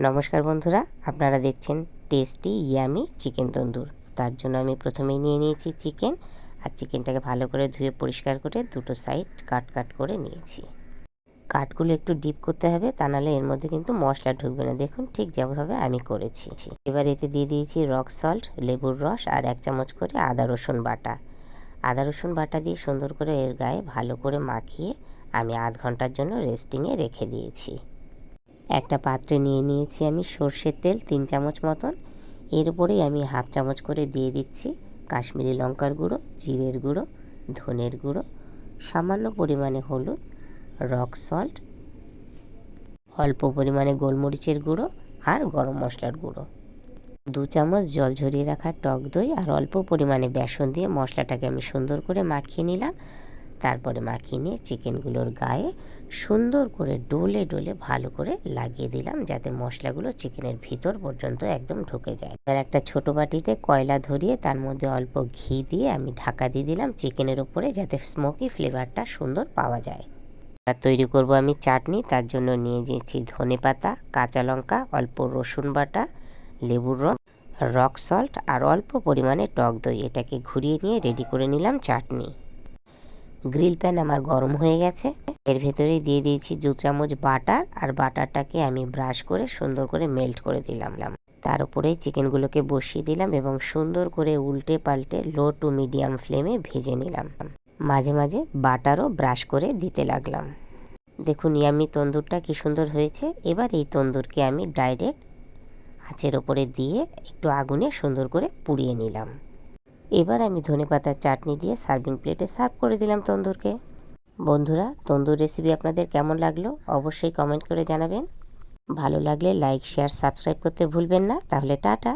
নমস্কার বন্ধুরা, আপনারা দেখছেন টেস্টি ইয়ামি চিকেন তন্দুর। তার জন্য আমি প্রথমেই নিয়ে নিয়েছি চিকেন, আর চিকেনটাকে ভালো করে ধুয়ে পরিষ্কার করে দুটো সাইড কাট করে নিয়েছি। কাটগুলো একটু ডিপ করতে হবে, তা নাহলে এর মধ্যে কিন্তু মশলা ঢুকবে না। দেখুন ঠিক যেভাবে আমি করেছি। এবার এতে দিয়ে দিয়েছি রক সল্ট, লেবুর রস আর 1 চামচ করে আদা রসুন বাটা। আদা রসুন বাটা দিয়ে সুন্দর করে এর গায়ে ভালো করে মাখিয়ে আমি আধ ঘন্টার জন্য রেস্টিংয়ে রেখে দিয়েছি। একটা পাত্রে নিয়ে নিয়েছি আমি সর্ষের তেল 3 চামচ মতন। এর উপরেই আমি হাফ চামচ করে দিয়ে দিচ্ছি কাশ্মীরি লঙ্কার গুঁড়ো, জিরের গুঁড়ো, ধনের গুঁড়ো, সামান্য পরিমাণে হলুদ, রক সল্ট, অল্প পরিমাণে গোলমরিচের গুঁড়ো আর গরম মশলার গুঁড়ো। 2 চামচ জল ঝরিয়ে রাখা টক দই আর অল্প পরিমাণে বেসন দিয়ে মশলাটাকে আমি সুন্দর করে মাখিয়ে নিলাম। তারপরে মাখিয়ে নিয়ে চিকেনগুলোর গায়ে সুন্দর করে ডলে ভালো করে লাগিয়ে দিলাম, যাতে মশলাগুলো চিকেনের ভিতর পর্যন্ত একদম ঢুকে যায়। এবার একটা ছোট বাটিতে কয়লা ধরিয়ে তার মধ্যে অল্প ঘি দিয়ে আমি ঢাকা দিয়ে দিলাম চিকেনের ওপরে, যাতে স্মোকি ফ্লেভারটা সুন্দর পাওয়া যায়। আর তৈরি করব আমি চাটনি। তার জন্য নিয়ে নিয়েছি ধনেপাতা, কাঁচা লঙ্কা, অল্প রসুন বাটা, লেবুর রস, রক সল্ট আর অল্প পরিমাণে টক দই। এটাকে ঘুরিয়ে নিয়ে রেডি করে নিলাম চাটনি। গ্রিল প্যান আমার গরম হয়ে গেছে। এর ভেতরে দিয়ে দিয়েছি 2 চামচ বাটার, আর বাটারটাকে আমি ব্রাশ করে সুন্দর করে মেল্ট করে দিলাম। তার উপরেই চিকেনগুলোকে বসিয়ে দিলাম এবং সুন্দর করে উল্টে পাল্টে লো টু মিডিয়াম ফ্লেমে ভেজে নিলাম। মাঝে মাঝে বাটারও ব্রাশ করে দিতে লাগলাম। দেখুন ইয়ামি তন্দুরটা কি সুন্দর হয়েছে। এবার এই তন্দুরকে আমি ডাইরেক্ট আঁচের ওপরে দিয়ে একটু আগুনে সুন্দর করে পুড়িয়ে নিলাম। এবার আমি ধনেপাতার চাটনি দিয়ে সার্ভিং প্লেটে সার্ভ করে দিলাম তন্দুরকে। বন্ধুরা, তন্দুর রেসিপি আপনাদের কেমন লাগলো অবশ্যই কমেন্ট করে জানাবেন। ভালো লাগলে লাইক, শেয়ার, সাবস্ক্রাইব করতে ভুলবেন না। তাহলে টাটা।